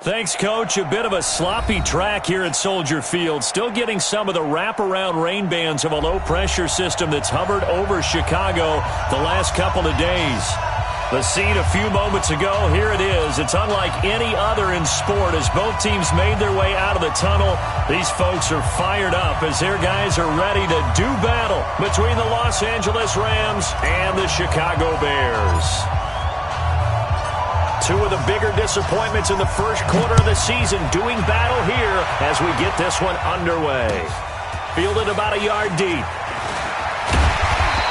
Thanks, Coach. A bit of a sloppy track here at Soldier Field. Still getting some of the wraparound rain bands of a low-pressure system that's hovered over Chicago the last couple of days. The scene a few moments ago, here it is. It's unlike any other in sport as both teams made their way out of the tunnel. These folks are fired up as their guys are ready to do battle between the Los Angeles Rams and the Chicago Bears. Two of the bigger disappointments in the first quarter of the season doing battle here as we get this one underway. Fielded about a yard deep.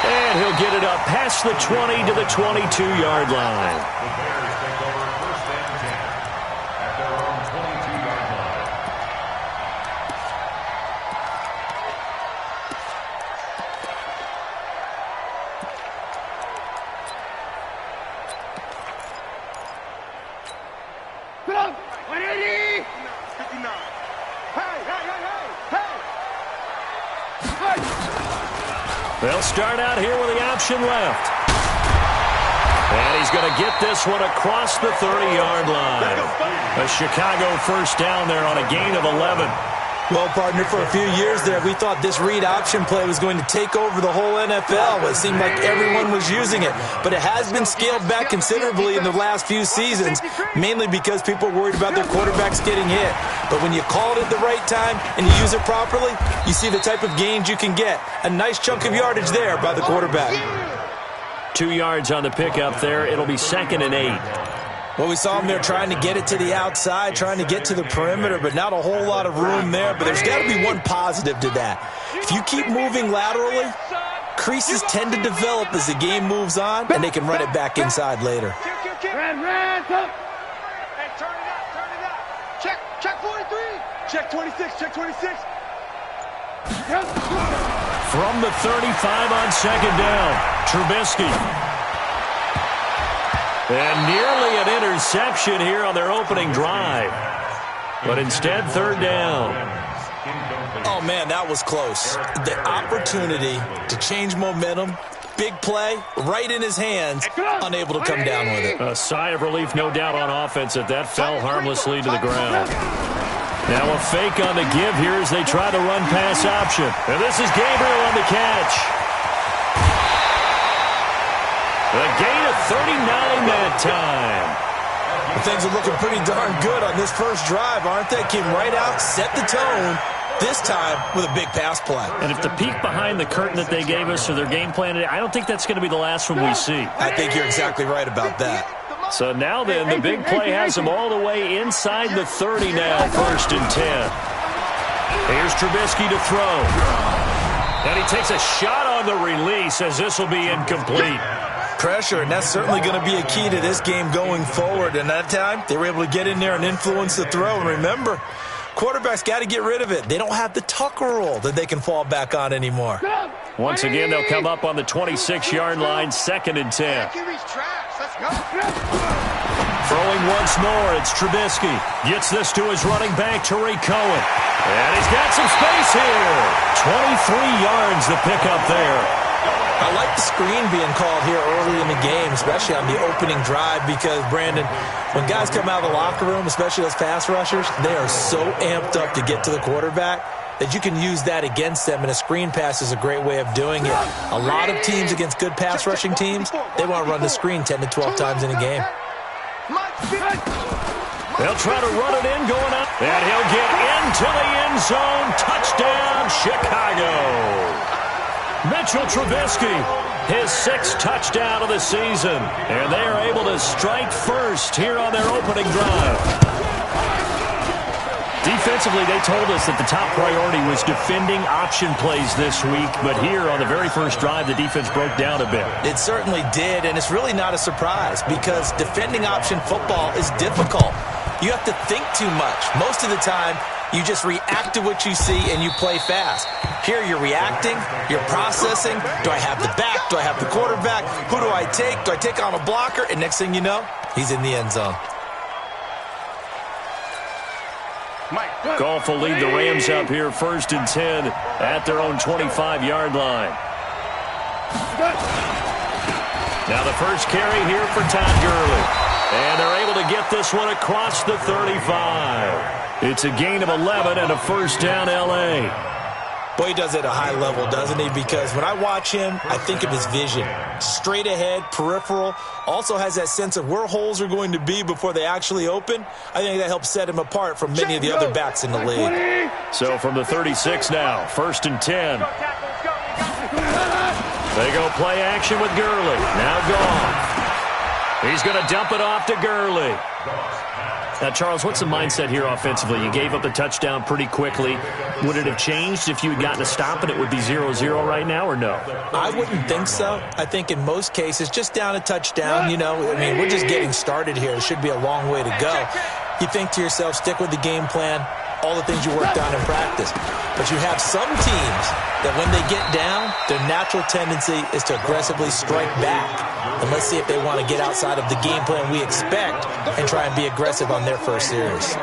And he'll get it up past the 20 to the 22-yard line. The Bears take over first and 10 at their own 22-yard line. Put up! 180! 59. Hey, hey, hey, hey, hey! They'll start out here with the option left. And he's going to get this one across the 30-yard line. A Chicago first down there on a gain of 11. Well, partner, for a few years there, we thought this read option play was going to take over the whole NFL. It seemed like everyone was using it. But it has been scaled back considerably in the last few seasons, mainly because people are worried about their quarterbacks getting hit. But when you call it at the right time and you use it properly, you see the type of gains you can get. A nice chunk of yardage there by the quarterback. 2 yards on the pickup there. It'll be 2nd and 8. Well, we saw him there trying to get it to the outside, trying to get to the perimeter, but not a whole lot of room there. But there's got to be one positive to that. If you keep moving laterally, creases tend to develop as the game moves on, and they can run it back inside later. Red, up. Hey, turn it up. Check 43. Check 26, check 26. From the 35 on 2nd down, Trubisky. And nearly an interception here on their opening drive. But instead, 3rd down. Oh, man, that was close. The opportunity to change momentum, big play, right in his hands, unable to come down with it. A sigh of relief, no doubt, on offense that fell harmlessly to the ground. Now a fake on the give here as they try to run pass option. And this is Gabriel on the catch. A gain of 39 that time. Well, things are looking pretty darn good on this first drive, aren't they? Came right out, set the tone, this time with a big pass play. And if the peek behind the curtain that they gave us or their game plan today, I don't think that's going to be the last one we see. I think you're exactly right about that. So now then, the big play has them all the way inside the 30 now, 1st and 10. Here's Trubisky to throw. And he takes a shot on the release as this will be incomplete. Pressure, and that's certainly going to be a key to this game going forward. And that time, they were able to get in there and influence the throw. And remember, quarterbacks got to get rid of it. They don't have the Tucker rule that they can fall back on anymore. Once again, they'll come up on the 26-yard line, 2nd and 10. Throwing once more, it's Trubisky. Gets this to his running back, Tariq Cohen. And he's got some space here. 23 yards the pickup there. I like the screen being called here early in the game, especially on the opening drive, because, Brandon, when guys come out of the locker room, especially those pass rushers, they are so amped up to get to the quarterback that you can use that against them, and a screen pass is a great way of doing it. A lot of teams against good pass rushing teams, they want to run the screen 10 to 12 times in a game. They'll try to run it in, going up, and he'll get into the end zone. Touchdown, Chicago. Mitchell Trubisky, his 6th touchdown of the season. And they are able to strike first here on their opening drive. Defensively, they told us that the top priority was defending option plays this week. But here on the very first drive, the defense broke down a bit. It certainly did, and it's really not a surprise because defending option football is difficult. You have to think too much. Most of the time, you just react to what you see and you play fast. Here you're reacting, you're processing. Do I have the back? Do I have the quarterback? Who do I take? Do I take on a blocker? And next thing you know, he's in the end zone. Goff will lead the Rams up here 1st and 10 at their own 25-yard line. Now the first carry here for Todd Gurley. And they're able to get this one across the 35. It's a gain of 11 and a first down, L.A. Boy, he does it at a high level, doesn't he? Because when I watch him, I think of his vision. Straight ahead, peripheral. Also has that sense of where holes are going to be before they actually open. I think that helps set him apart from many of the other backs in the league. So from the 36 now, 1st and 10. They go play action with Gurley. Now gone. He's going to dump it off to Gurley. Now, Charles, what's the mindset here offensively? You gave up the touchdown pretty quickly. Would it have changed if you had gotten a stop and it would be 0-0 right now, or no? I wouldn't think so. I think in most cases, just down a touchdown, we're just getting started here. It should be a long way to go. You think to yourself, stick with the game plan, all the things you worked on in practice. But you have some teams that when they get down, their natural tendency is to aggressively strike back. And let's see if they want to get outside of the game plan we expect and try and be aggressive on their first series.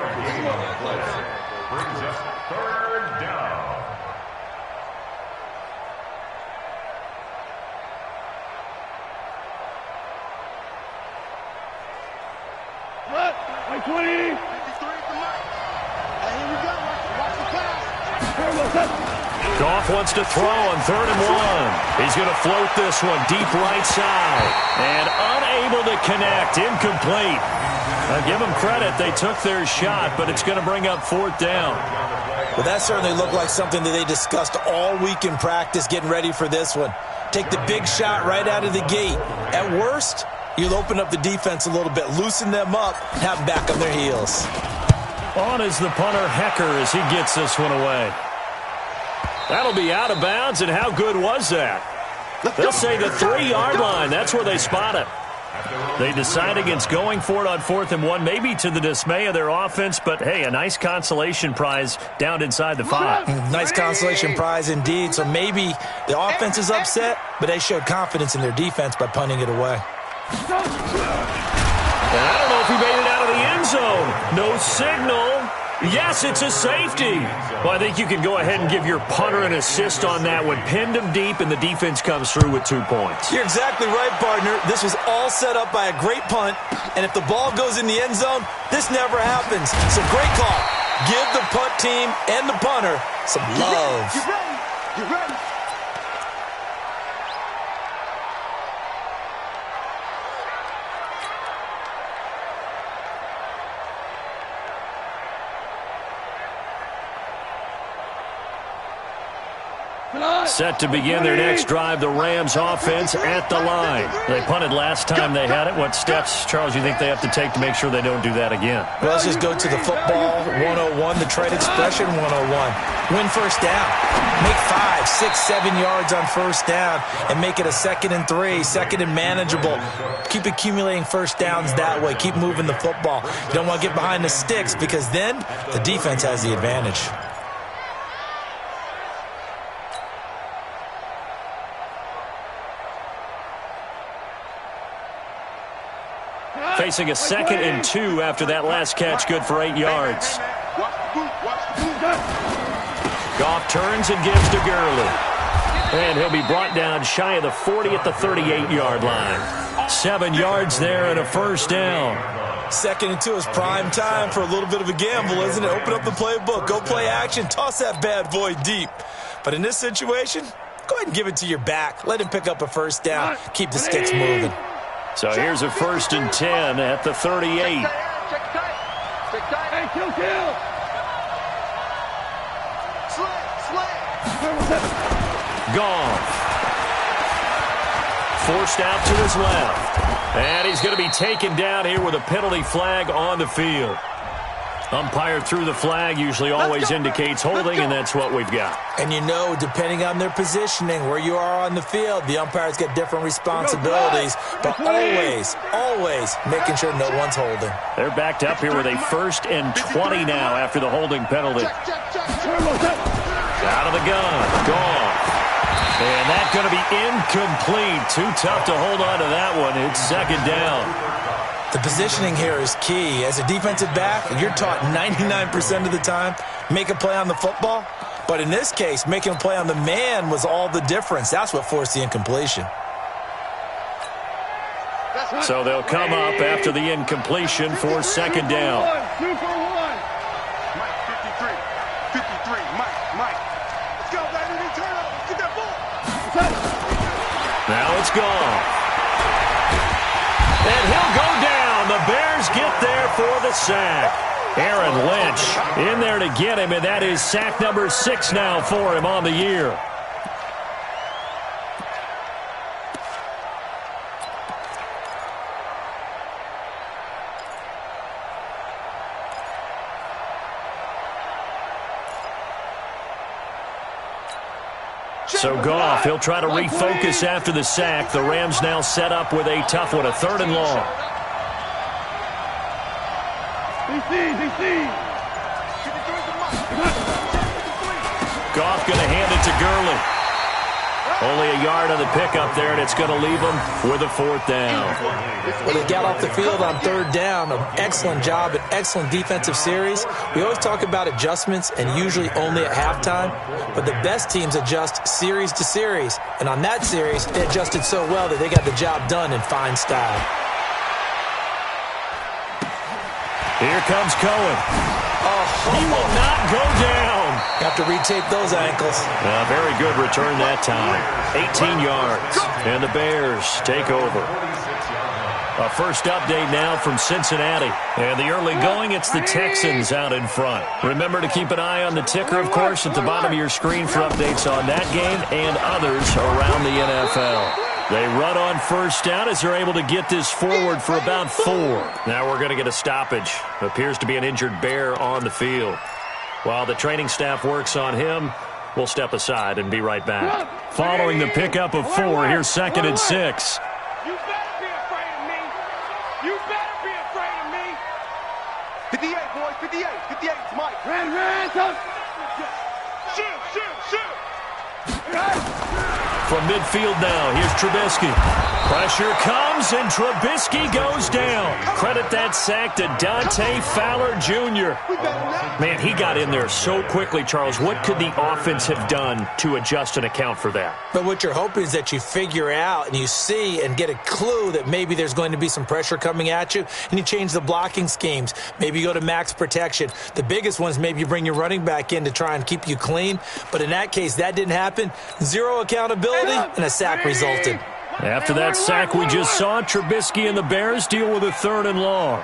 Goff wants to throw on 3rd and 1. He's going to float this one deep right side. And unable to connect. Incomplete. I'll give them credit. They took their shot, but it's going to bring up 4th down. Well, that certainly looked like something that they discussed all week in practice, getting ready for this one. Take the big shot right out of the gate. At worst, you'll open up the defense a little bit, loosen them up, have them back on their heels. On is the punter, Hecker, as he gets this one away. That'll be out of bounds, and how good was that? They'll say the 3-yard line. That's where they spot it. They decide against going for it on 4th and 1, maybe to the dismay of their offense, but, hey, a nice consolation prize down inside the 5. Nice consolation prize indeed. So maybe the offense is upset, but they showed confidence in their defense by punting it away. And I don't know if he made it out of the end zone. No signal. Yes, it's a safety. Well, I think you can go ahead and give your punter an assist on that one. Pinned him deep, and the defense comes through with 2 points. You're exactly right, partner. This was all set up by a great punt, and if the ball goes in the end zone, this never happens. So great call. Give the punt team and the punter some love. You ready? You ready? Set to begin their next drive, the Rams offense at the line. They punted last time they had it. What steps, Charles, you think they have to take to make sure they don't do that again? Well, let's just go to the football 101, the trade expression 101. Win first down. Make 5, 6, 7 yards on first down and make it a 2nd and 3, 2nd and manageable. Keep accumulating first downs that way. Keep moving the football. You don't want to get behind the sticks because then the defense has the advantage. Facing a 2nd and 2 after that last catch, good for 8 yards. Goff turns and gives to Gurley. And he'll be brought down shy of the 40 at the 38-yard line. 7 yards there and a first down. 2nd and 2 is prime time for a little bit of a gamble, isn't it? Open up the playbook, go play action, toss that bad boy deep. But in this situation, go ahead and give it to your back. Let him pick up a first down. Keep the sticks moving. So here's a 1st and 10 at the 38. Check tight. Check tight. Hey, kill. Slay. Gone. Forced out to his left. And he's going to be taken down here with a penalty flag on the field. Umpire threw the flag, usually always indicates holding, and that's what we've got. And depending on their positioning, where you are on the field, the umpires get different responsibilities, but always making sure no one's holding. They're backed up here with a 1st and 20 now after the holding penalty. Out of the gun, gone. And that's going to be incomplete. Too tough to hold on to that one. It's 2nd down. The positioning here is key. As a defensive back, you're taught 99% of the time, make a play on the football. But in this case, making a play on the man was all the difference. That's what forced the incompletion. So they'll come up after the incompletion for second down. 2 for 1. Mike, 53. 53. Mike. Let's go, baby. We turn over. Let's get that ball. Now it's gone. And he'll go down. The Bears get there for the sack. Aaron Lynch in there to get him, and that is sack number 6 now for him on the year. So Goff, he'll try to refocus after the sack. The Rams now set up with a tough one, a 3rd and long. Goff going to hand it to Gurley. Only a yard on the pickup there, and it's going to leave them with a 4th down. Well, they got off the field on 3rd down. An excellent job, an excellent defensive series. We always talk about adjustments, and usually only at halftime. But the best teams adjust series to series. And on that series, they adjusted so well that they got the job done in fine style. Here comes Cohen. He will not go down. Have to retape those ankles. Very good return that time. 18 yards. And the Bears take over. A first update now from Cincinnati. And the early going, it's the Texans out in front. Remember to keep an eye on the ticker, of course, at the bottom of your screen for updates on that game and others around the NFL. They run on first down as they're able to get this forward for about 4. Now we're going to get a stoppage. Appears to be an injured Bear on the field. While the training staff works on him, we'll step aside and be right back. Following the pickup of 4, here's 2nd and 6. You better be afraid of me. You better be afraid of me. 58, boys. 58. 58. It's Mike. Ran. Shoot. From midfield now, here's Trubisky. Pressure comes, and Trubisky goes down. Credit that sack to Dante Fowler Jr. Man, he got in there so quickly, Charles. What could the offense have done to adjust and account for that? But what you're hoping is that you figure out and you see and get a clue that maybe there's going to be some pressure coming at you, and you change the blocking schemes. Maybe you go to max protection. The biggest one is maybe you bring your running back in to try and keep you clean. But in that case, that didn't happen. 0 accountability, and a sack resulted. After that sack we just saw, Trubisky and the Bears deal with a 3rd and long.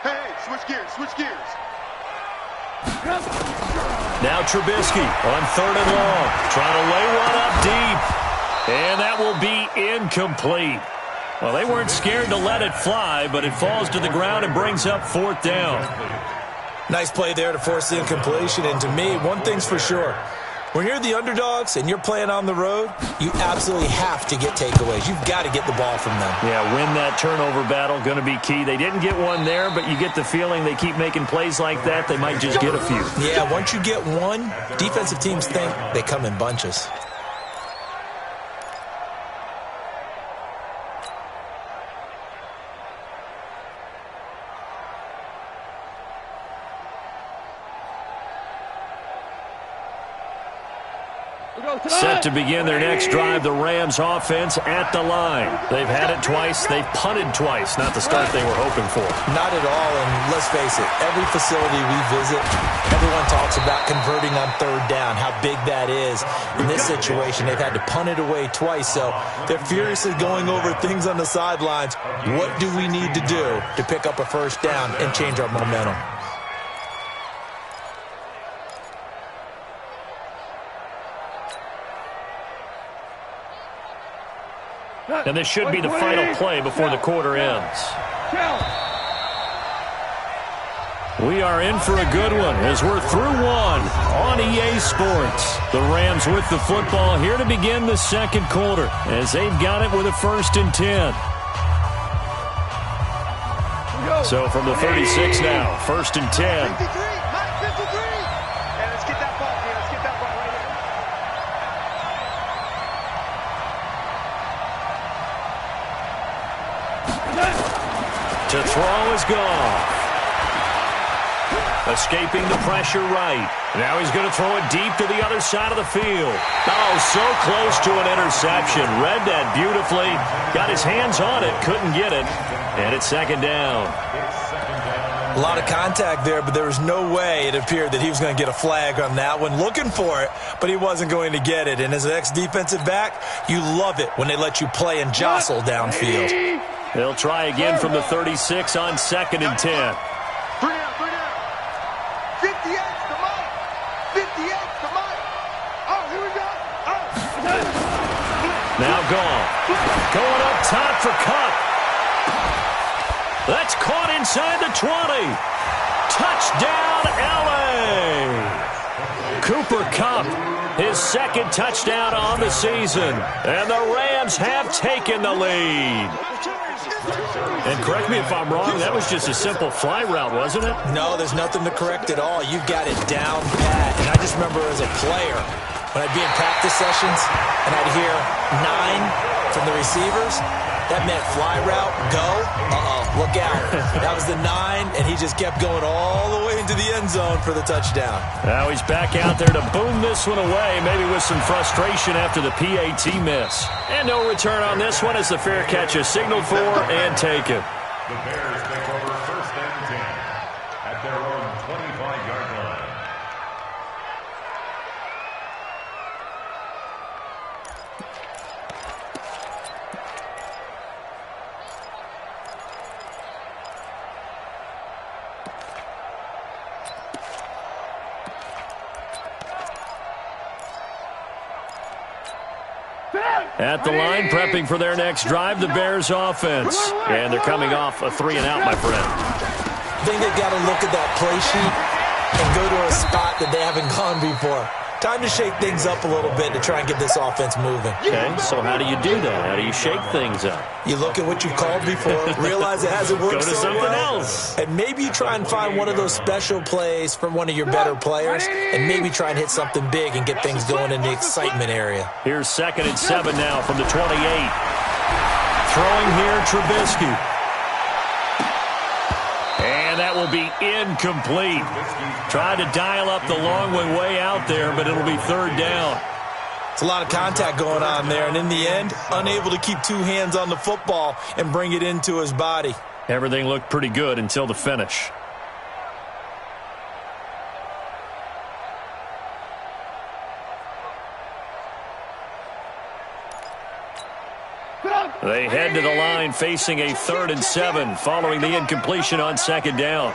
Hey, switch gears. Now Trubisky on 3rd and long, trying to lay one up deep. And that will be incomplete. Well, they weren't scared to let it fly, but it falls to the ground and brings up 4th down. Nice play there to force the incompletion. And to me, one thing's for sure. When you're the underdogs and you're playing on the road, you absolutely have to get takeaways. You've got to get the ball from them. Yeah, win that turnover battle, going to be key. They didn't get one there, but you get the feeling they keep making plays like that, they might just get a few. Yeah, once you get one, defensive teams think they come in bunches. Set to begin their next drive, the Rams offense at the line. They've had it twice. They've punted twice. Not the start they were hoping for. Not at all, and let's face it, every facility we visit, everyone talks about converting on 3rd down, how big that is. In this situation, they've had to punt it away twice, so they're furiously going over things on the sidelines. What do we need to do to pick up a 1st down and change our momentum? And this should be the final play before the quarter ends. We are in for a good one as we're through one on EA Sports. The Rams with the football here to begin the 2nd quarter as they've got it with a 1st and 10. So from the 36 now, 1st and 10. 53. Mike, 53. Hey, let's get that ball here. Let's get that ball right here. To throw is gone. escaping the pressure right. Now he's going to throw it deep to the other side of the field. Oh, so close to an interception. Read that beautifully. Got his hands on it, couldn't get it. And it's second down. A lot of contact there, but there was no way it appeared that he was going to get a flag on that one. Looking for it, but he wasn't going to get it. And as an ex-defensive back, you love it when they let you play and jostle downfield. They'll try again from the 36 on 2nd and 10. 3 down, 3 down. 58's the Mike. 58's the Mike. Oh, here we go. Now gone. Going up top for Cup. That's caught inside the 20. Touchdown, L.A. Cooper Kupp, his second touchdown on the season. And the Rams have taken the lead. And correct me if I'm wrong, that was just a simple fly route, wasn't it? No, there's nothing to correct at all. You've got it down pat. And I just remember as a player, when I'd be in practice sessions and I'd hear 9 from the receivers, that meant fly route, go, look out. That was the 9, and he just kept going all the way into the end zone for the touchdown. Now he's back out there to boom this one away, maybe with some frustration after the PAT miss. And no return on this one as the fair catch is signaled for and taken. The Bears take over 1st and 10 at their own 25-yard line. At the line, prepping for their next drive, the Bears offense. And they're coming off a 3-and-out, my friend. I think they've got to look at that play sheet and go to a spot that they haven't gone before. Time to shake things up a little bit to try and get this offense moving. Okay, so how do you do that? How do you shake things up? You look at what you called before, realize it hasn't worked Go to so something well, else. and maybe you try and find one of those special plays from one of your better players, and maybe try and hit something big and get things going in the excitement area. Here's 2nd and 7 now from the 28. Throwing here, Trubisky. And that will be incomplete. Tried to dial up the long way out there, but it'll be 3rd down. It's a lot of contact going on there, and in the end, unable to keep 2 hands on the football and bring it into his body. Everything looked pretty good until the finish. They head to the line facing a 3rd and 7 following the incompletion on 2nd down.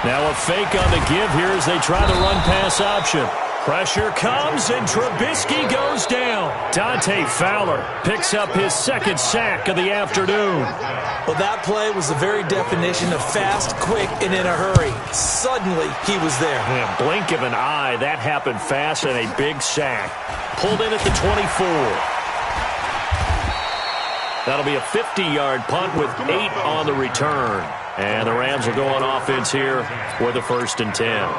Now a fake on the give here as they try the run-pass option. Pressure comes, and Trubisky goes down. Dante Fowler picks up his 2nd sack of the afternoon. Well, that play was the very definition of fast, quick, and in a hurry. Suddenly, he was there. Yeah, blink of an eye, that happened fast, and a big sack. Pulled in at the 24. That'll be a 50-yard punt with 8 on the return. And the Rams will go on offense here with a 1st and 10.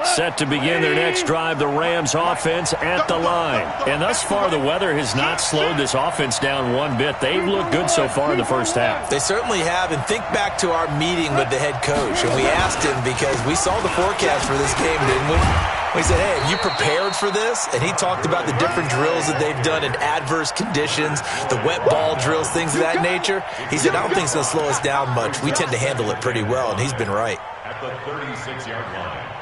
Set to begin their next drive, the Rams offense at the line. And thus far, the weather has not slowed this offense down one bit. They've looked good so far in the first half. They certainly have. And think back to our meeting with the head coach. And we asked him because we saw the forecast for this game, didn't we? We said, hey, have you prepared for this? And he talked about the different drills that they've done in adverse conditions, the wet ball drills, things of that nature. He said, I don't think it's going to slow us down much. We tend to handle it pretty well, and he's been right. At the 36-yard line.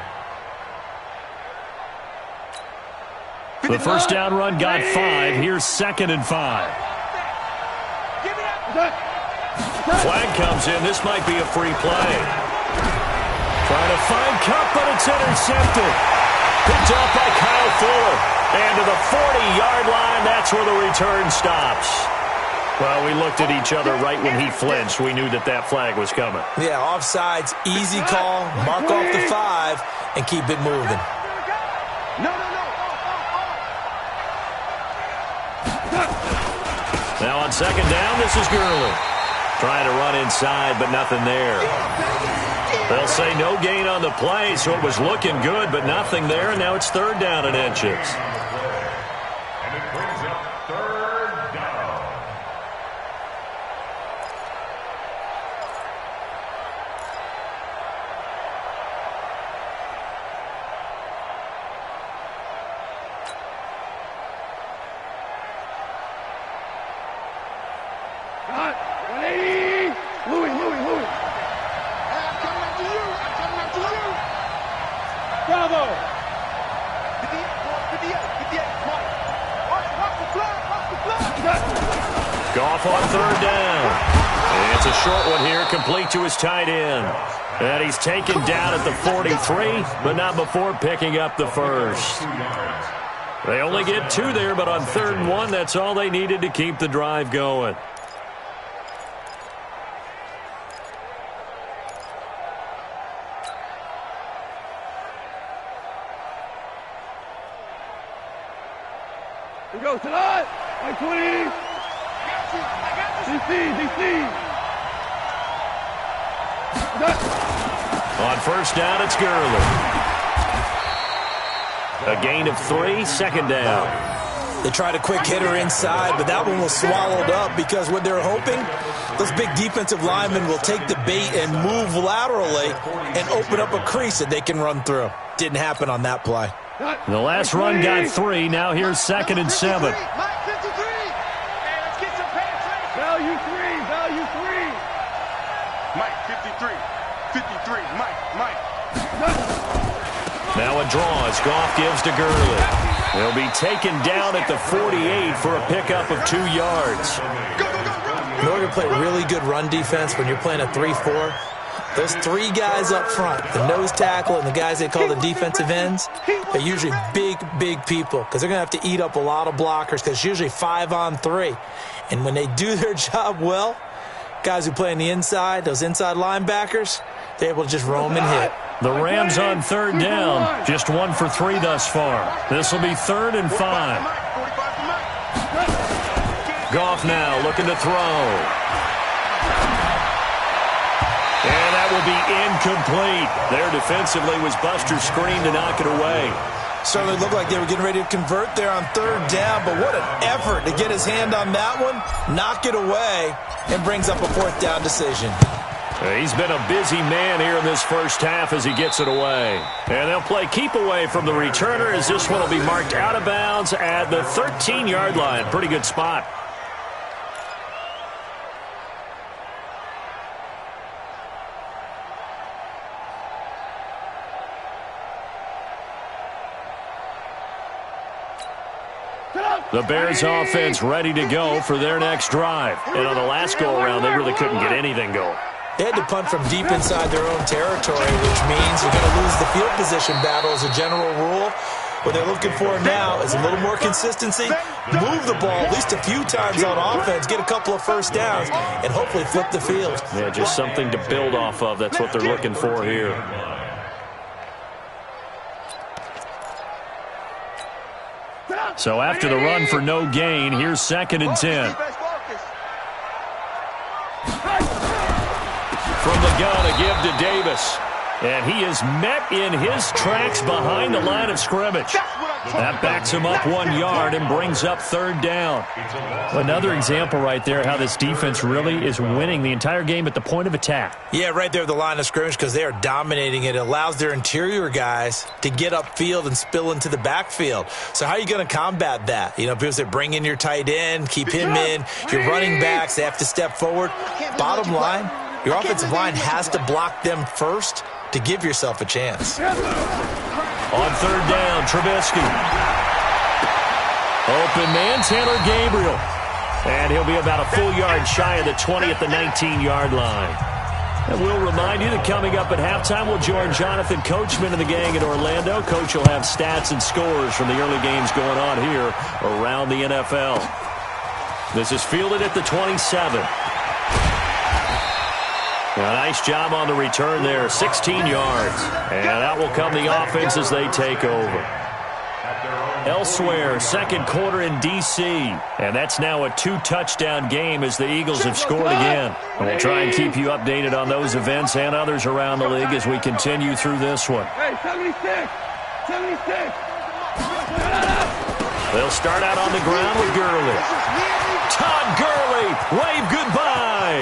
The first down run got 5. Here's 2nd and 5. Flag comes in. This might be a free play. Trying to find Kupp, but it's intercepted. Picked up by Kyle Fuller. And to the 40-yard line, that's where the return stops. Well, we looked at each other right when he flinched. We knew that that flag was coming. Yeah, offsides, easy call, mark off the 5, and keep it moving. Now on 2nd down, this is Gurley. Trying to run inside, but nothing there. They'll say no gain on the play, so it was looking good, but nothing there, and now it's third down and inches. And it brings up third down. Cut. 180. Louis. I'm coming after you. Bravo. 58. Watch the flag. Goff on third down. And it's a short one here, complete to his tight end. And he's taken down at the 43, but not before picking up the first. They only get 2 there, but on 3rd and 1, that's all they needed to keep the drive going. Here goes tonight. 20. DC. On first down, it's Gurley. A gain of 3, second down. They tried a quick hitter inside, but that one was swallowed up because what they're hoping, those big defensive linemen will take the bait and move laterally and open up a crease that they can run through. Didn't happen on that play. The last run got 3. Now here's 2nd and 7. Value 3. Mike, 53. Mike. Now a draw as Goff gives to Gurley. He'll be taken down at the 48 for a pickup of 2 yards. In order to play really good run defense when you're playing a 3-4, those 3 guys up front, the nose tackle and the guys they call the defensive ends, they're usually big people because they're going to have to eat up a lot of blockers because it's usually 5-on-3. And when they do their job well, guys who play on the inside, those inside linebackers, they're able to just roam and hit. The Rams on 3rd down, just 1 for 3 thus far. This will be 3rd and 5. Goff now looking to throw. And that will be incomplete. There defensively was Buster's screen to knock it away. Certainly looked like they were getting ready to convert there on 3rd down, but what an effort to get his hand on that one, knock it away, and brings up a 4th down decision. He's been a busy man here in this first half as he gets it away. And they'll play keep away from the returner as this one will be marked out of bounds at the 13-yard line. Pretty good spot. The Bears offense ready to go for their next drive. And on the last go-around, they really couldn't get anything going. They had to punt from deep inside their own territory, which means you're going to lose the field position battle as a general rule. What they're looking for now is a little more consistency, move the ball at least a few times on offense, get a couple of first downs, and hopefully flip the field. Yeah, just something to build off of. That's what they're looking for here. So after the run for no gain, here's 2nd and 10. From the gun, a give to Davis. And he is met in his tracks behind the line of scrimmage. That backs him up 1 yard and brings up 3rd down. Another example right there how this defense really is winning the entire game at the point of attack. Yeah, right there at the line of scrimmage because they are dominating it. It allows their interior guys to get upfield and spill into the backfield. So how are you going to combat that? You know, people say bring in your tight end, keep him in. Your running backs, they have to step forward. Bottom line, your offensive line has to block them first to give yourself a chance. On 3rd down, Trubisky. Open man, Taylor Gabriel. And he'll be about a full yard shy of the 20 at the 19-yard line. And we'll remind you that coming up at halftime, we'll join Jonathan Coachman and the gang in Orlando. Coach will have stats and scores from the early games going on here around the NFL. This is fielded at the 27. A nice job on the return there, 16 yards. And that will come the offense as they take over. Elsewhere, second quarter in D.C. And that's now a 2-touchdown game as the Eagles have scored again. And we'll try and keep you updated on those events and others around the league as we continue through this one. Hey, 76! 76! They'll start out on the ground with Gurley. Todd Gurley, wave goodbye.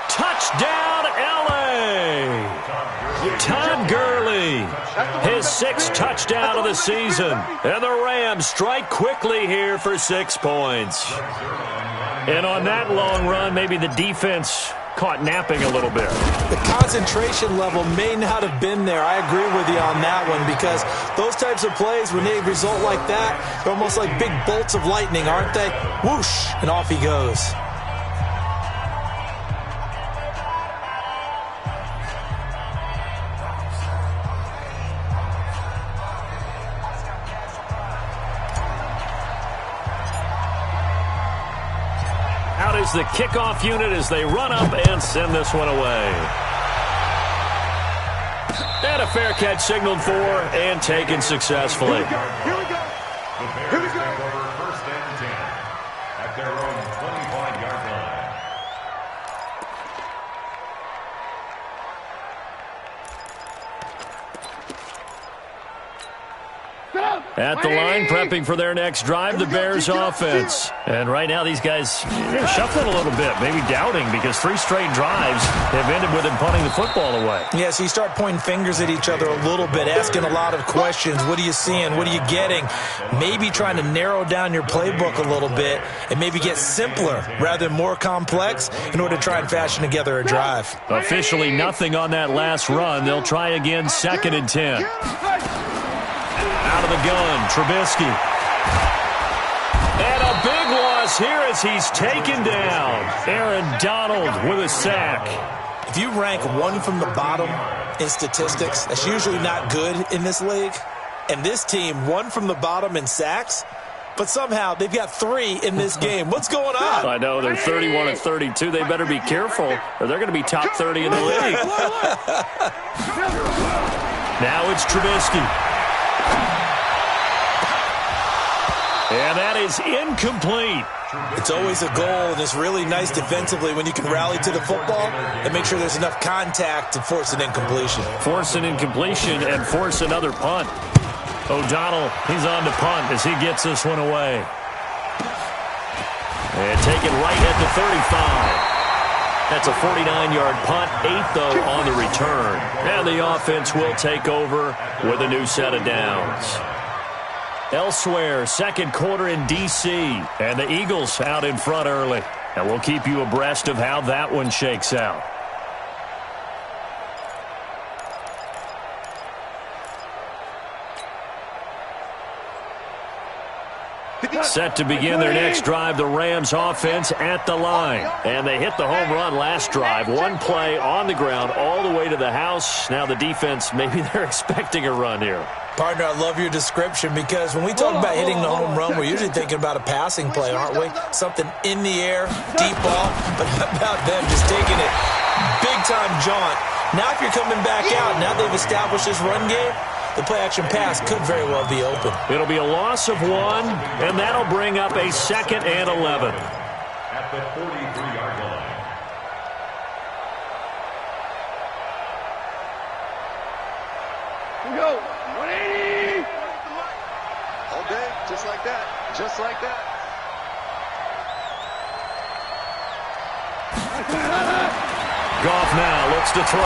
Touchdown, L.A. Todd Gurley, his 6th touchdown of the season. And the Rams strike quickly here for 6 points. And on that long run, maybe the defense caught napping a little bit. The concentration level may not have been there. I agree with you on that one, because those types of plays, when they result like that, they're almost like big bolts of lightning, aren't they? Whoosh, and off he goes. Out is the kickoff unit as they run up and send this one away. And a fair catch signaled for and taken successfully. Here we go. The Bears take over first and 10 at their own 25-yard line. At the line, prepping for their next drive, the Bears offense. And right now, these guys, they're shuffling a little bit, maybe doubting, because 3 straight drives have ended with them punting the football away. Yeah, so you start pointing fingers at each other a little bit, asking a lot of questions. What are you seeing? What are you getting? Maybe trying to narrow down your playbook a little bit and maybe get simpler rather than more complex in order to try and fashion together a drive. Officially nothing on that last run. They'll try again, 2nd and 10. Out of the gun, Trubisky. And a big loss here as he's taken down. Aaron Donald with a sack. If you rank 1 from the bottom in statistics, that's usually not good in this league. And this team, 1 from the bottom in sacks, but somehow they've got 3 in this game. What's going on? I know, they're 31 and 32. They better be careful, or they're going to be top 30 in the league. Now it's Trubisky. And that is incomplete. It's always a goal, and it's really nice defensively when you can rally to the football and make sure there's enough contact to force an incompletion. Force an incompletion and force another punt. O'Donnell, he's on to punt as he gets this one away. And take it right at the 35. That's a 49-yard punt, 8th, though, on the return. And the offense will take over with a new set of downs. Elsewhere, second quarter in D.C., and the Eagles out in front early. And we'll keep you abreast of how that one shakes out. Set to begin their next drive, the Rams offense at the line. And they hit the home run last drive. 1 play on the ground all the way to the house. Now the defense, maybe they're expecting a run here. Partner, I love your description, because when we talk about hitting the home run, we're usually thinking about a passing play, aren't we? Something in the air, deep ball, but how about them just taking it big-time jaunt? Now if you're coming back out, now they've established this run game, the play-action pass could very well be open. It'll be a loss of 1, and that'll bring up a 2nd and 11. At the 43-yard line. Here we go. 180. All day, just like that. Just like that. Goff now looks to throw.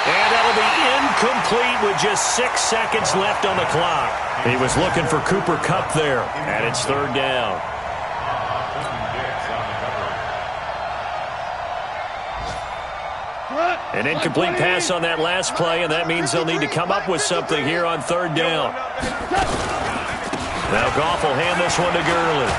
And that'll be incomplete with just 6 seconds left on the clock. He was looking for Cooper Kupp there, and it's 3rd down. An incomplete pass on that last play, and that means they'll need to come up with something here on 3rd down. Now Goff will hand this one to Gurley.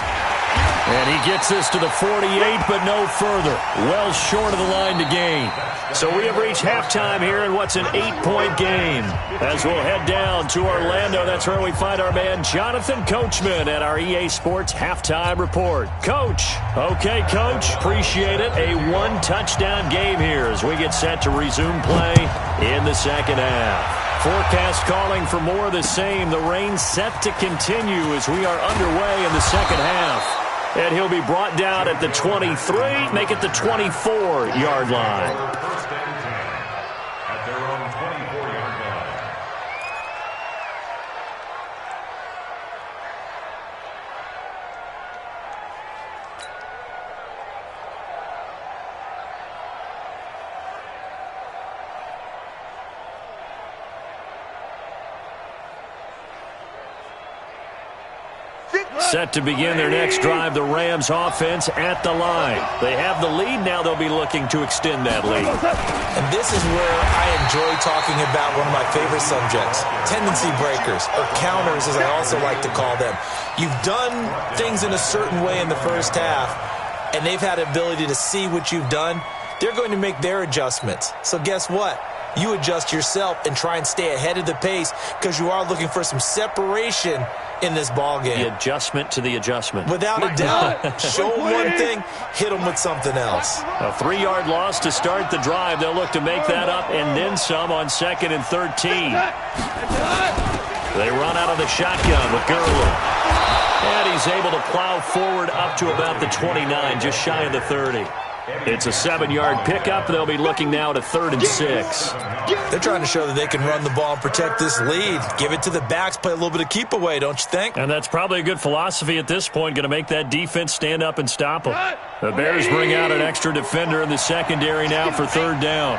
And he gets this to the 48, but no further. Well short of the line to gain. So we have reached halftime here in what's an 8-point game. As we'll head down to Orlando, that's where we find our man Jonathan Coachman at our EA Sports Halftime Report. Coach. Okay, Coach. Appreciate it. A 1-touchdown game here as we get set to resume play in the second half. Forecast calling for more of the same. The rain set to continue as we are underway in the second half. And he'll be brought down at the 23, make it the 24-yard line. First and 10 at their own 24-yard line. Set to begin their next drive, the Rams offense at the line. They have the lead. Now they'll be looking to extend that lead. And this is where I enjoy talking about one of my favorite subjects, tendency breakers, or counters as I also like to call them. You've done things in a certain way in the first half, and they've had the ability to see what you've done. They're going to make their adjustments. So guess what? You adjust yourself and try and stay ahead of the pace because you are looking for some separation in this ball game. The adjustment to the adjustment. Without a doubt. Show them one thing, hit them with something else. A 3-yard loss to start the drive. They'll look to make that up and then some on 2nd and 13. They run out of the shotgun with Gurley. And he's able to plow forward up to about the 29, just shy of the 30. It's a 7-yard pickup. They'll be looking now to 3rd and 6. They're trying to show that they can run the ball and protect this lead. Give it to the backs, play a little bit of keep away, don't you think? And that's probably a good philosophy at this point, going to make that defense stand up and stop them. The Bears bring out an extra defender in the secondary now for 3rd down.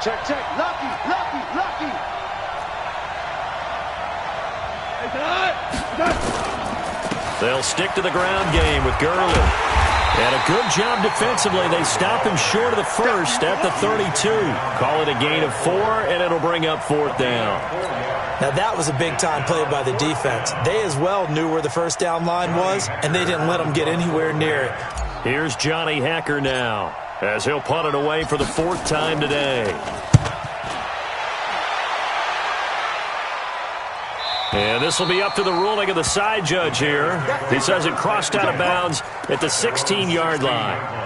Check, check. Lucky, lucky, lucky. They'll stick to the ground game with Gurley. And a good job defensively. They stop him short of the first at the 32. Call it a gain of 4, and it'll bring up 4th down. Now, that was a big-time play by the defense. They as well knew where the first down line was, and they didn't let them get anywhere near it. Here's Johnny Hacker now as he'll punt it away for the 4th time today. And this will be up to the ruling of the side judge here. He says it crossed out of bounds at the 16-yard line.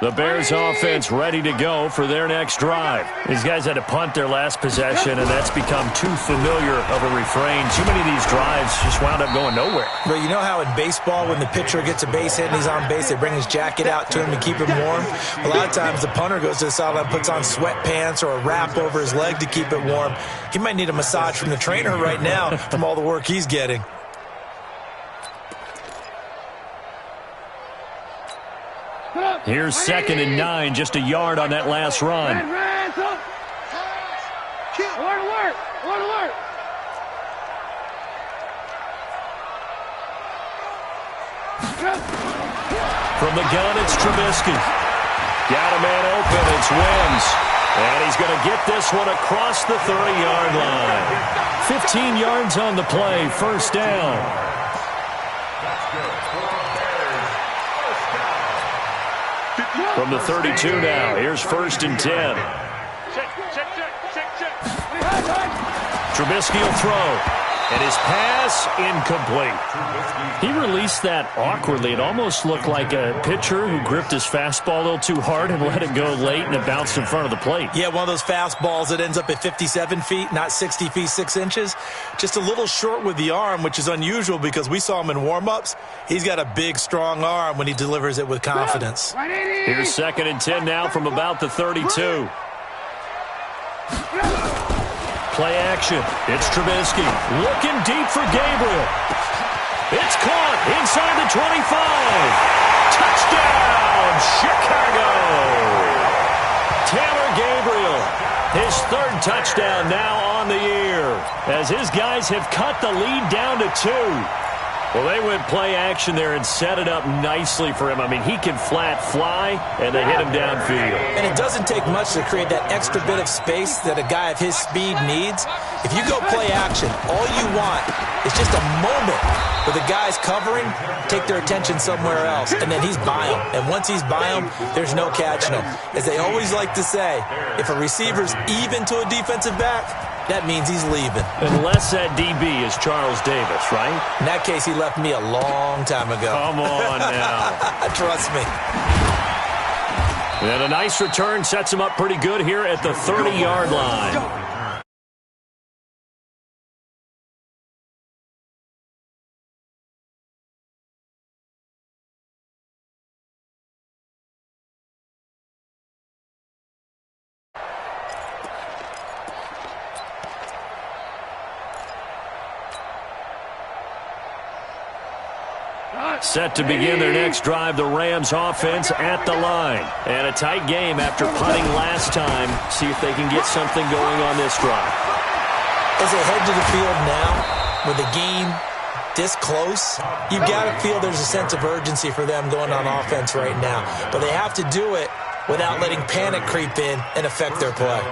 The Bears offense ready to go for their next drive. These guys had to punt their last possession, and that's become too familiar of a refrain. Too many of these drives just wound up going nowhere. Well, you know how in baseball when the pitcher gets a base hit and he's on base, they bring his jacket out to him to keep him warm? A lot of times the punter goes to the sideline, puts on sweatpants or a wrap over his leg to keep it warm. He might need a massage from the trainer right now from all the work he's getting. Here's 2nd and 9, just a yard on that last run. From the gun, it's Trubisky. Got a man open, it's Wims. And he's going to get this one across the 30-yard line. 15 yards on the play, 1st down. From the 32 now, here's 1st and 10. Trubisky will throw, and his pass incomplete. He released that awkwardly. It almost looked like a pitcher who gripped his fastball a little too hard and let it go late, and it bounced in front of the plate. Yeah, one of those fastballs that ends up at 57 feet, not 60 feet, 6 inches. Just a little short with the arm, which is unusual because we saw him in warm-ups. He's got a big, strong arm when he delivers it with confidence. Here's 2nd and 10 now from about the 32. Play action. It's Trubisky looking deep for Gabriel. It's caught inside the 25. Touchdown, Chicago. Taylor Gabriel, his 3rd touchdown now on the year as his guys have cut the lead down to 2. Well, they went play action there and set it up nicely for him. I mean, he can flat fly, and they hit him downfield. And it doesn't take much to create that extra bit of space that a guy of his speed needs. If you go play action, all you want is just a moment where the guy's covering, take their attention somewhere else, and then he's by him. And once he's by him, there's no catching him. As they always like to say, if a receiver's even to a defensive back, that means he's leaving. Unless that DB is Charles Davis, right? In that case, he left me a long time ago. Come on now. Trust me. And a nice return sets him up pretty good here at the 30-yard line. Set to begin their next drive, the Rams offense at the line. And a tight game after punting last time. See if they can get something going on this drive. As they head to the field now, with the game this close, you've got to feel there's a sense of urgency for them going on offense right now. But they have to do it without letting panic creep in and affect their play.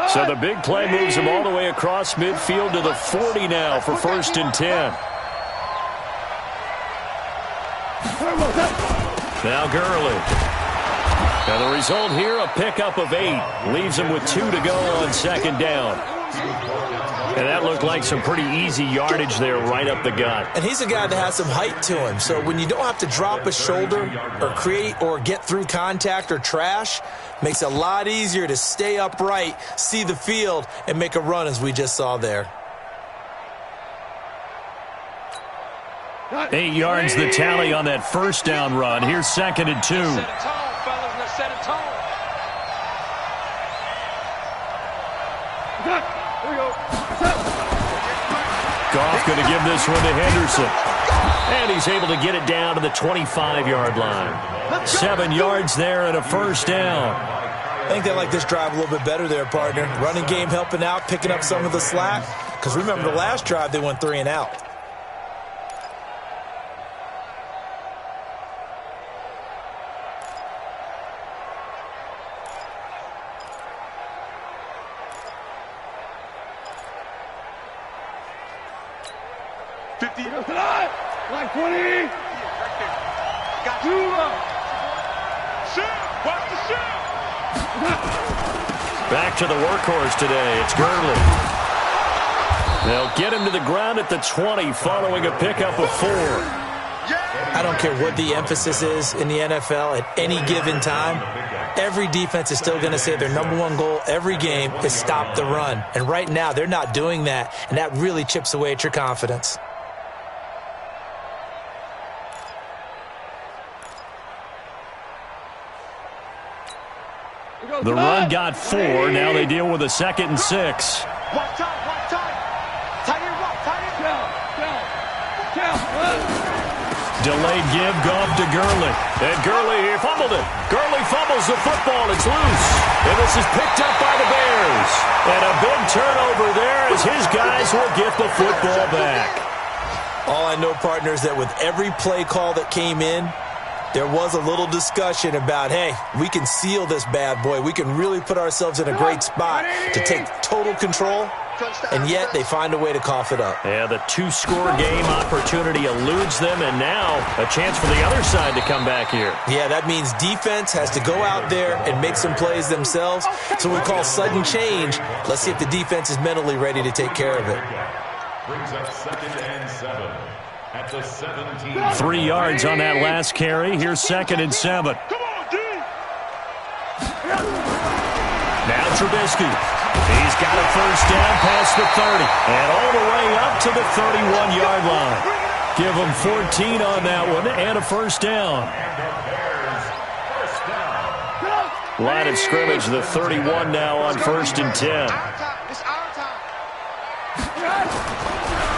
So the big play moves him all the way across midfield to the 40 now for 1st and 10. Now Gurley. Now the result here, a pickup of 8. Leaves him with 2 to go on 2nd down. And that looked like some pretty easy yardage there right up the gut. And he's a guy that has some height to him. So when you don't have to drop a shoulder or create or get through contact or trash, makes it a lot easier to stay upright, see the field, and make a run as we just saw there. 8 yards the tally on that 1st down run. Here's 2nd and 2. Set a tone, fellas. Now set a tone. Here we go. Goff going to give this one to Henderson. And he's able to get it down to the 25-yard line. 7 yards there and a 1st down. I think they like this drive a little bit better there, partner. Running game helping out, picking up some of the slack. Because remember, the last drive they went 3 and out. Like 20. Got you. Shoot. Watch the shoot. Back to the workhorse today. It's Gurley. They'll get him to the ground at the 20 following a pickup of 4. I don't care what the emphasis is in the NFL at any given time. Every defense is still going to say their #1 goal every game is stop the run. And right now, they're not doing that, and that really chips away at your confidence. The run got 4. Now they deal with a 2nd and 6. One time. Tight end right. Count. Delayed give, Goff to Gurley. And Gurley, he fumbled it. Gurley fumbles the football. It's loose. And this is picked up by the Bears. And a big turnover there as his guys will get the football back. All I know, partner, is that with every play call that came in, there was a little discussion about, hey, we can seal this bad boy. We can really put ourselves in a great spot to take total control, and yet they find a way to cough it up. Yeah, the 2-score game opportunity eludes them, and now a chance for the other side to come back here. Yeah, that means defense has to go out there and make some plays themselves. So we call sudden change. Let's see if the defense is mentally ready to take care of it. Brings up 2nd and 7 at the 17. 3 yards on that last carry. Here's 2nd and 7. Come on, D. Now Trubisky. He's got a 1st down past the 30. And all the way up to the 31-yard line. Give them 14 on that one and a 1st down. Line of scrimmage, the 31 now on 1st and 10.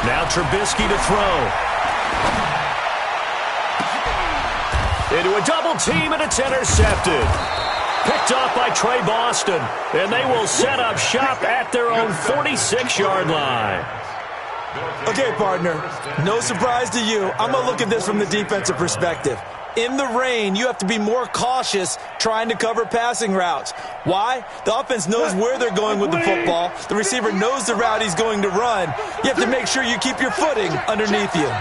Now Trubisky to throw. Into a double team, and it's intercepted. Picked off by Trey Boston, and they will set up shop at their own 46-yard line. Okay, partner, no surprise to you. I'm going to look at this from the defensive perspective. In the rain, you have to be more cautious trying to cover passing routes. Why? The offense knows where they're going with the football. The receiver knows the route he's going to run. You have to make sure you keep your footing underneath you.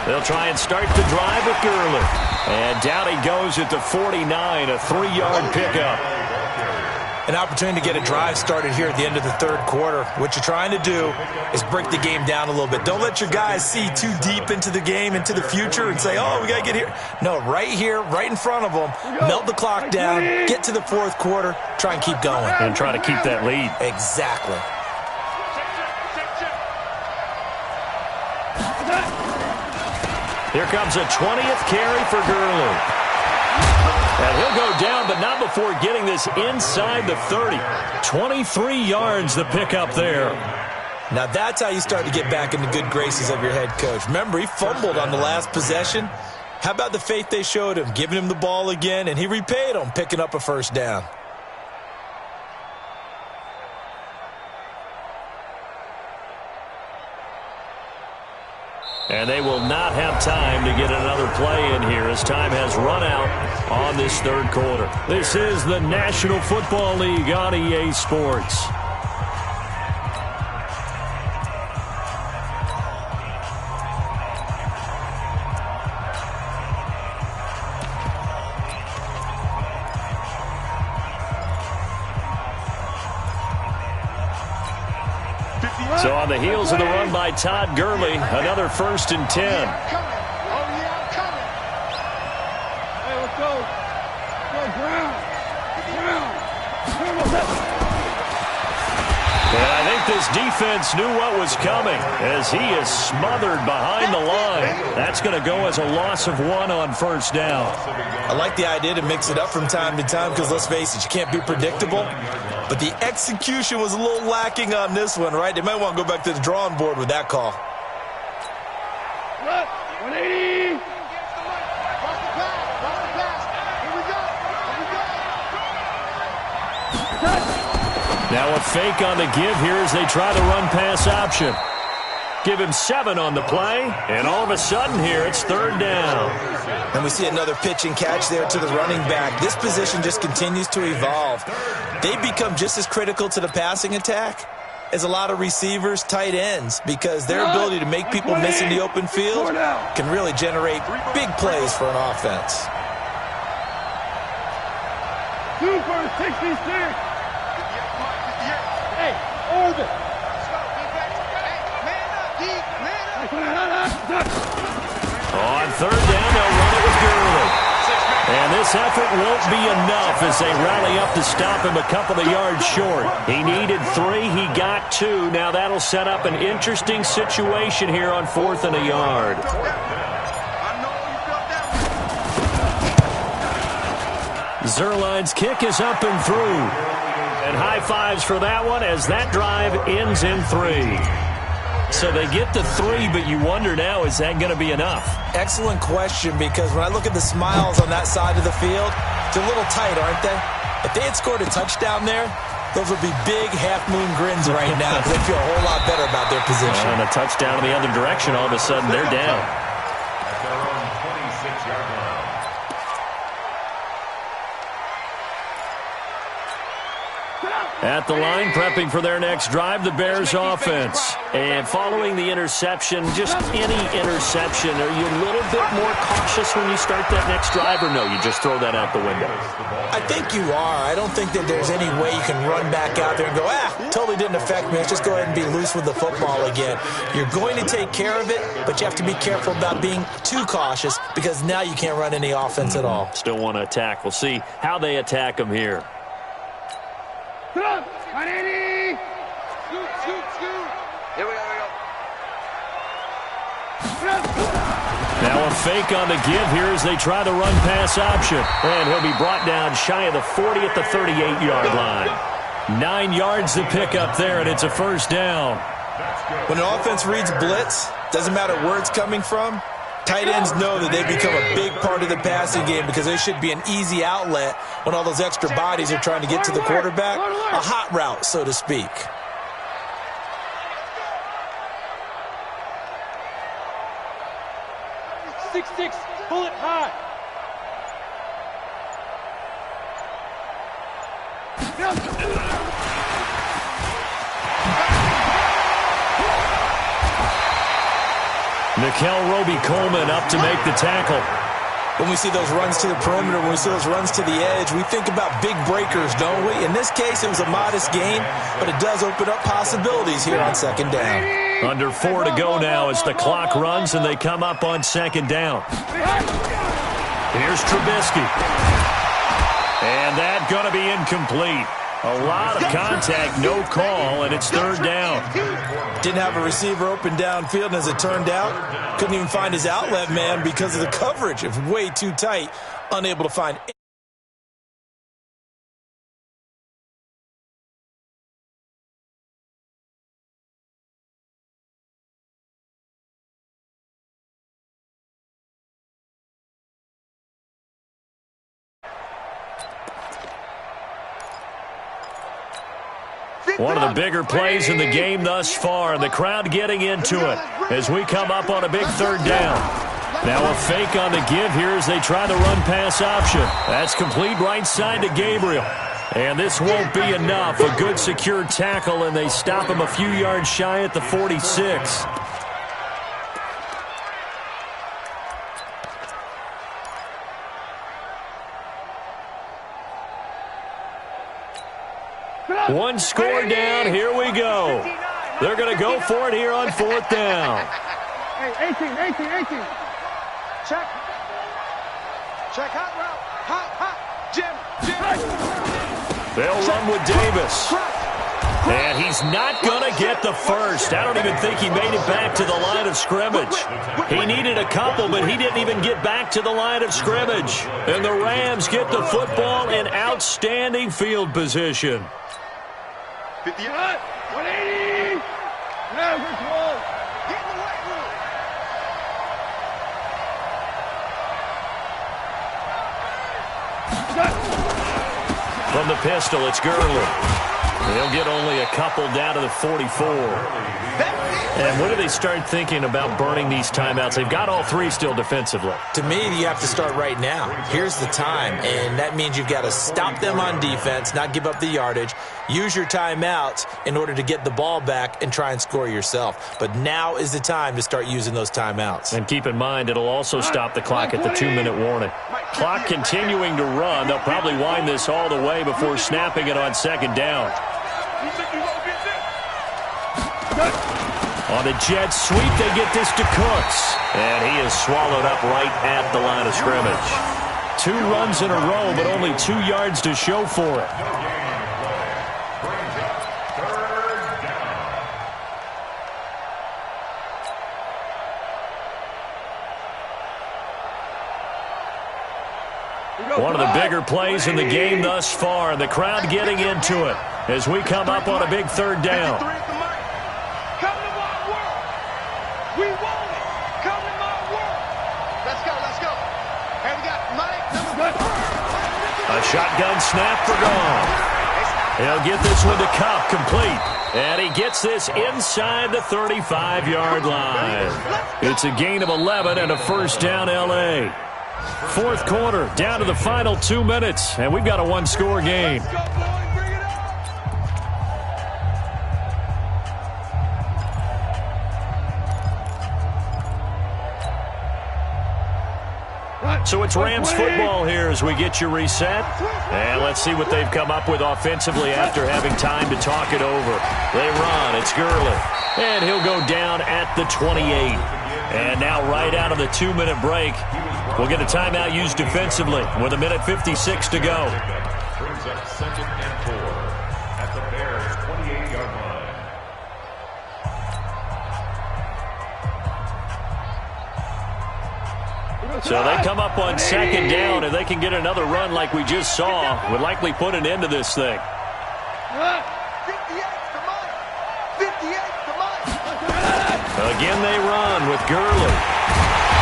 They'll try and start the drive with Gurley. And down he goes at the 49, a 3-yard pickup. An opportunity to get a drive started here at the end of the third quarter. What you're trying to do is break the game down a little bit. Don't let your guys see too deep into the game, into the future, and say, oh, we got to get here. No, right here, right in front of them, melt the clock down, get to the fourth quarter, try and keep going. And try to keep that lead. Exactly. Here comes a 20th carry for Gurley. And he'll go down, but not before getting this inside the 30. 23 yards the pickup there. Now that's how you start to get back in the good graces of your head coach. Remember, he fumbled on the last possession. How about the faith they showed him, giving him the ball again, and he repaid him, picking up a first down. And they will not have time to get another play in here as time has run out on this third quarter. This is the National Football League on EA Sports. So on the heels of the run by Todd Gurley, another 1st and 10. Oh, yeah, I'm coming. Hey, let's go. And I think this defense knew what was coming as he is smothered behind the line. That's going to go as a loss of 1 on first down. I like the idea to mix it up from time to time because, let's face it, you can't be predictable. But the execution was a little lacking on this one, right? They might want to go back to the drawing board with that call. 180. Now a fake on the give here as they try the run-pass option. Give him 7 on the play, and all of a sudden here it's 3rd down. And we see another pitch and catch there to the running back. This position just continues to evolve. They become just as critical to the passing attack as a lot of receivers, tight ends, because their ability to make people miss in the open field can really generate big plays for an offense. 2 for 66. Hey, orbit. On 3rd down, they'll run it with Gurley. And this effort won't be enough as they rally up to stop him a couple of yards short. He needed 3, he got 2. Now that'll set up an interesting situation here on 4th and a yard. Zerline's kick is up and through. And high fives for that one as that drive ends in 3. So they get the 3, but you wonder now, is that going to be enough? Excellent question, because when I look at the smiles on that side of the field, they're a little tight, aren't they? If they had scored a touchdown there, those would be big half-moon grins right now because they feel a whole lot better about their position. And a touchdown in the other direction, all of a sudden they're down. At their own 26-yard line. At the line, prepping for their next drive, the Bears offense. And following the interception, just any interception, are you a little bit more cautious when you start that next drive, or no, you just throw that out the window? I think you are. I don't think that there's any way you can run back out there and go, totally didn't affect me. Let's just go ahead and be loose with the football again. You're going to take care of it, but you have to be careful about being too cautious because now you can't run any offense at all. Still want to attack. We'll see how they attack them here. 180. Shoot. Here we go. Now a fake on the give here as they try the run-pass option. And he'll be brought down shy of the 40 at the 38-yard line. 9 yards to pick up there, and it's a first down. When an offense reads blitz, doesn't matter where it's coming from, tight ends know that they become a big part of the passing game because they should be an easy outlet when all those extra bodies are trying to get to the quarterback. A hot route, so to speak. Six, pull it high. Nickel Roby-Coleman up to make the tackle. When we see those runs to the perimeter, when we see those runs to the edge, we think about big breakers, don't we? In this case, it was a modest gain, but it does open up possibilities here on second down. Under 4 to go now as the clock runs and they come up on second down. Here's Trubisky. And that's going to be incomplete. A lot of contact, no call, and it's third down. Didn't have a receiver open downfield, and as it turned out, couldn't even find his outlet man because of the coverage. It was way too tight, unable to find. One of the bigger plays in the game thus far, and the crowd getting into it as we come up on a big third down. Now a fake on the give here as they try the run-pass option. That's complete right side to Gabriel. And this won't be enough. A good secure tackle, and they stop him a few yards shy at the 46. One score down. Here we go. They're going to go for it here on fourth down. Hey, 18. Check. Check hot route. Hot. Jim. They'll run with Davis. And he's not going to get the first. I don't even think he made it back to the line of scrimmage. He needed a couple, but he didn't even get back to the line of scrimmage. And the Rams get the football in outstanding field position. 50 yards. 180. Now we're close. Get in the right room. From the pistol, it's Gurley. They'll get only a couple down to the 44. And when do they start thinking about burning these timeouts? They've got all three still defensively. To me, you have to start right now. Here's the time, and that means you've got to stop them on defense, not give up the yardage, use your timeouts in order to get the ball back and try and score yourself. But now is the time to start using those timeouts. And keep in mind, it'll also stop the clock at the 2-minute warning. Clock continuing to run. They'll probably wind this all the way before snapping it on second down. On the jet sweep, they get this to Cooks. And he is swallowed up right at the line of scrimmage. 2 runs in a row, but only 2 yards to show for it. One of the bigger plays in the game thus far. The crowd getting into it as we come up on a big third down. Come to my world. We want it. Come to my world. Let's go. Hey, we got Mike. A shotgun snap for Gone. He'll get this one to Cup complete. And he gets this inside the 35-yard line. It's a gain of 11 and a first down, L.A. Fourth quarter, down to the final 2 minutes, and we've got a one-score game. So it's Rams football here as we get you reset. And let's see what they've come up with offensively after having time to talk it over. They run. It's Gurley. And he'll go down at the 28. And now right out of the 2-minute break, we'll get a timeout used defensively with 1:56 to go. Brings up 2nd and 4 at the Bears' 28-yard line. So they come up on second down, and they can get another run like we just saw. Would likely put an end to this thing. 58 to Mike. 58 to Mike. Again they run with Gurley.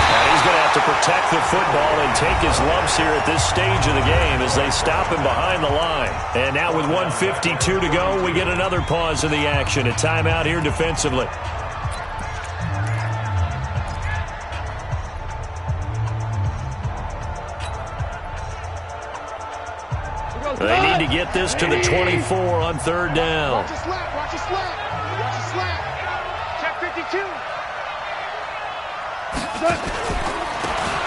And he's going to have to protect the football and take his lumps here at this stage of the game as they stop him behind the line. And now with 1:52 to go, we get another pause in the action. A timeout here defensively. They need to get this to the 24 on third down. Watch your slap. Check 52.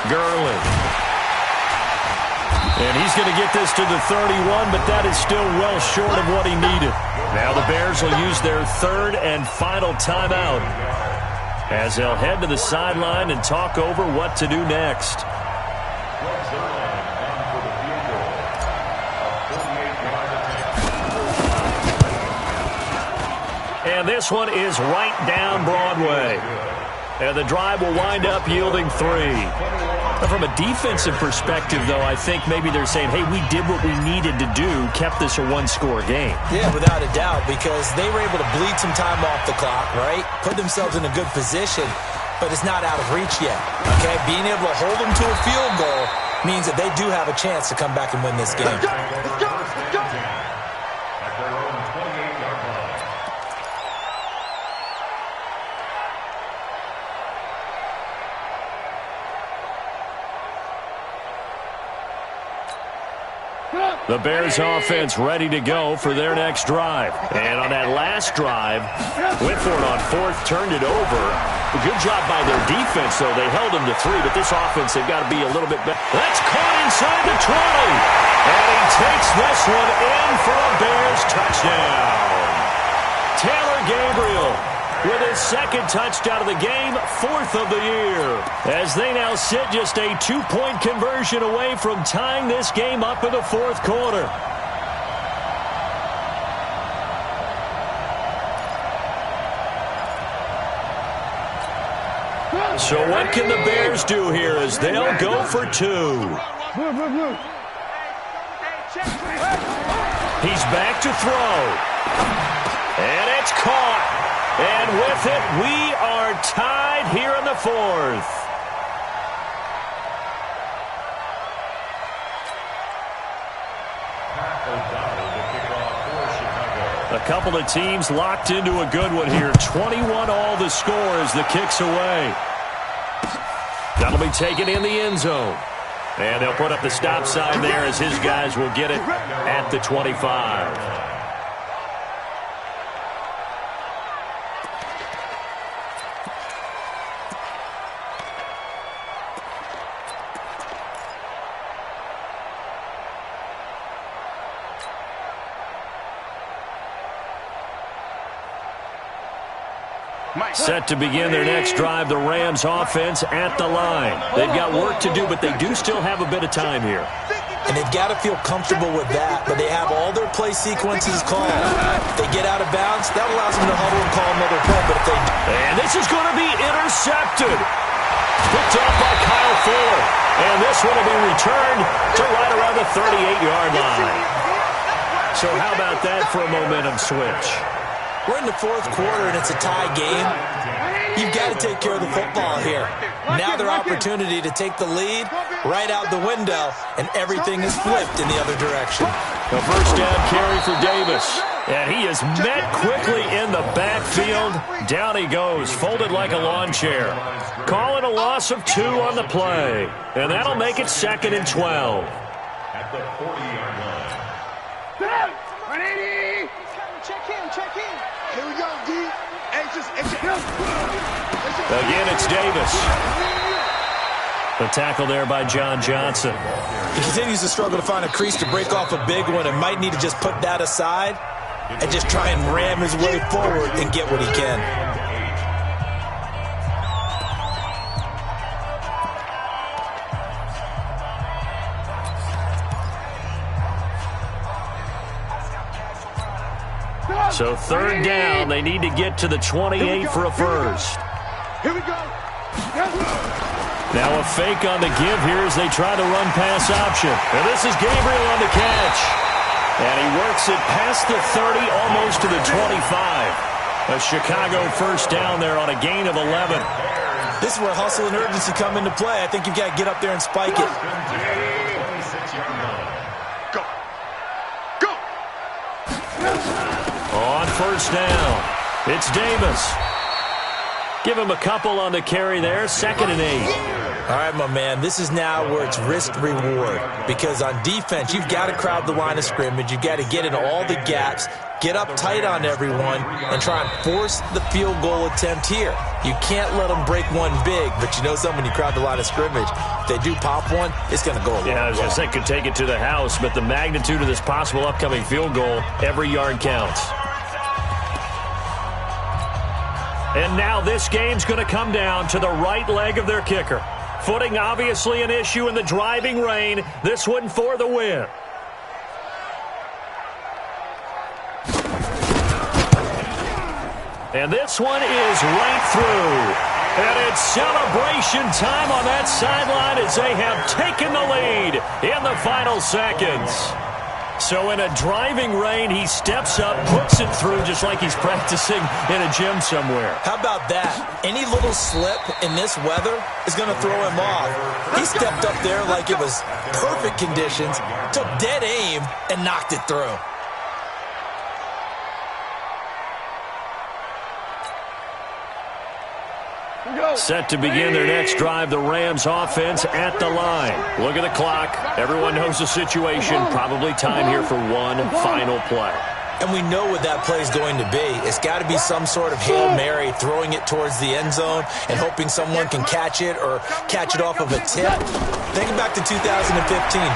Gurley. And he's going to get this to the 31, but that is still well short of what he needed. Now the Bears will use their third and final timeout as they'll head to the sideline and talk over what to do next. And this one is right down Broadway. And the drive will wind up yielding 3. From a defensive perspective, though, I think maybe they're saying, hey, we did what we needed to do, kept this a one-score game. Yeah, without a doubt, because they were able to bleed some time off the clock, right? Put themselves in a good position, but it's not out of reach yet, okay? Being able to hold them to a field goal means that they do have a chance to come back and win this game. Let's go! At their own 28-yard line. The Bears offense ready to go for their next drive. And on that last drive, Whitford on fourth turned it over. A good job by their defense, though. They held them to 3, but this offense, they've got to be a little bit better. That's caught inside the 20. And he takes this one in for a Bears touchdown. Taylor Gabriel with his second touchdown of the game, 4th of the year. As they now sit just a 2-point conversion away from tying this game up in the 4th quarter. So what can the Bears do here as they'll go for 2? He's back to throw. And it's caught. And with it, we are tied here in the 4th. A couple of teams locked into a good one here. 21 all the score as the kick's away. That'll be taken in the end zone. And they'll put up the stop sign there as his guys will get it at the 25. Set to begin their next drive, the Rams offense at the line. They've got work to do, but they do still have a bit of time here. And they've got to feel comfortable with that, but they have all their play sequences called. If they get out of bounds, that allows them to huddle and call another play. But if they... And this is going to be intercepted. Picked off by Kyle Fuller. And this one will be returned to right around the 38-yard line. So how about that for a momentum switch? We're in the 4th quarter, and it's a tie game. You've got to take care of the football here. Now their opportunity to take the lead right out the window, and everything is flipped in the other direction. The first down carry for Davis. And he is met quickly in the backfield. Down he goes, folded like a lawn chair. Calling a loss of 2 on the play. And that'll make it 2nd and 12. At the 40-yard line. 180! Check in. Here we go, D. Again, it's Davis. The tackle there by John Johnson. He continues to struggle to find a crease to break off a big one and might need to just put that aside and just try and ram his way forward and get what he can. So 3rd down, they need to get to the 28 for a first. Here we go. Now a fake on the give here as they try to run pass option. And this is Gabriel on the catch. And he works it past the 30, almost to the 25. A Chicago first down there on a gain of 11. This is where hustle and urgency come into play. I think you've got to get up there and spike it. On first down, it's Davis. Give him a couple on the carry there, 2nd and 8. All right, my man, this is now where it's risk-reward, because on defense, you've got to crowd the line of scrimmage. You've got to get in all the gaps, get up tight on everyone, and try and force the field goal attempt here. You can't let them break one big, but you know something, when you crowd the line of scrimmage, if they do pop one, it's going to go a long way. Yeah, I was going to say, could take it to the house, but the magnitude of this possible upcoming field goal, every yard counts. And now this game's going to come down to the right leg of their kicker. Footing obviously an issue in the driving rain. This one for the win. And this one is right through. And it's celebration time on that sideline as they have taken the lead in the final seconds. So in a driving rain, he steps up, puts it through just like he's practicing in a gym somewhere. How about that? Any little slip in this weather is going to throw him off. He stepped up there like it was perfect conditions, took dead aim, and knocked it through. Set to begin their next drive, the Rams offense at the line. Look at the clock. Everyone knows the situation. Probably time here for one final play. And we know what that play is going to be. It's got to be some sort of Hail Mary, throwing it towards the end zone and hoping someone can catch it or catch it off of a tip. Think back to 2015.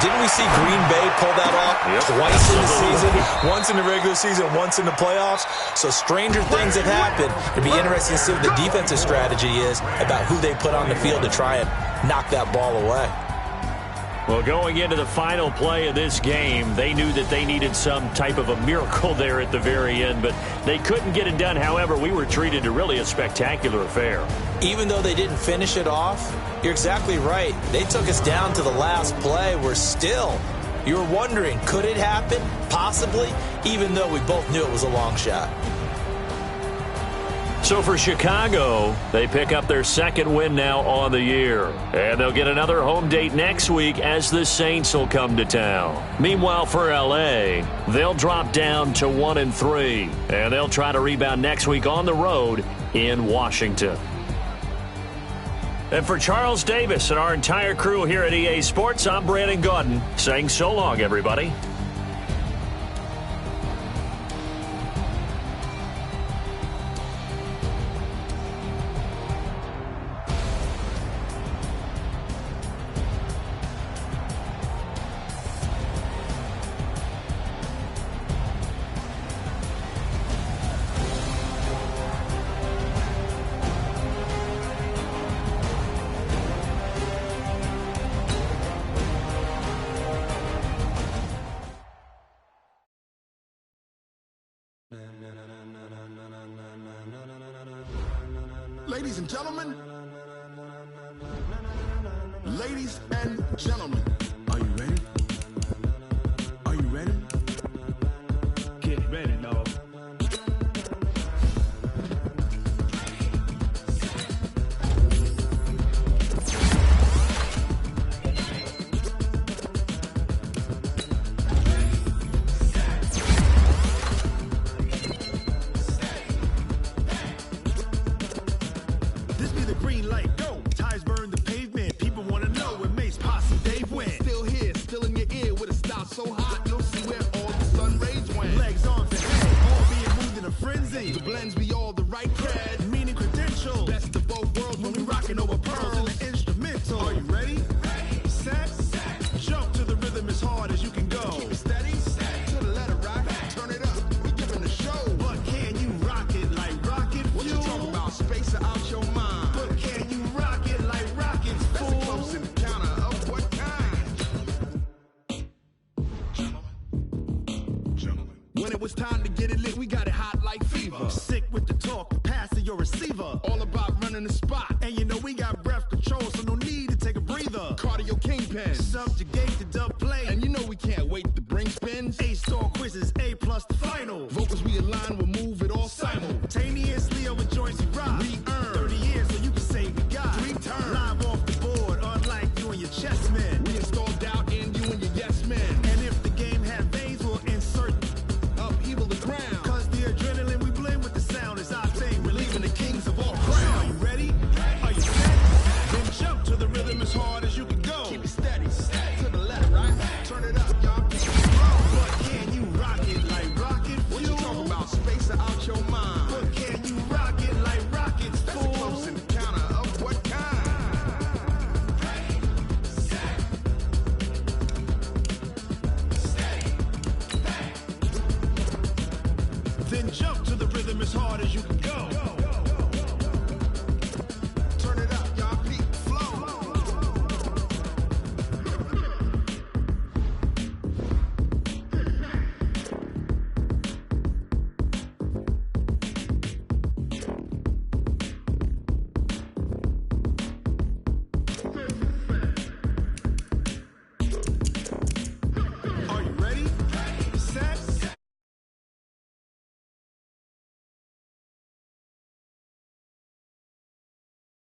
Didn't we see Green Bay pull that off twice in the season? Once in the regular season, once in the playoffs. So stranger things have happened. It'd be interesting to see what the defensive strategy is about who they put on the field to try and knock that ball away. Well, going into the final play of this game, they knew that they needed some type of a miracle there at the very end, but they couldn't get it done. However, we were treated to really a spectacular affair. Even though they didn't finish it off, you're exactly right. They took us down to the last play. We're still, you were wondering, could it happen? Possibly, even though we both knew it was a long shot. So for Chicago, they pick up their second win now on the year. And they'll get another home date next week as the Saints will come to town. Meanwhile, for L.A., they'll drop down to 1-3. And they'll try to rebound next week on the road in Washington. And for Charles Davis and our entire crew here at EA Sports, I'm Brandon Gaudin saying so long, everybody. Ladies and gentlemen, ladies and gentlemen, are you ready? Are you ready? Get ready, dog. Are you ready? Are you set? Then jump to the rhythm. as hard as you can go.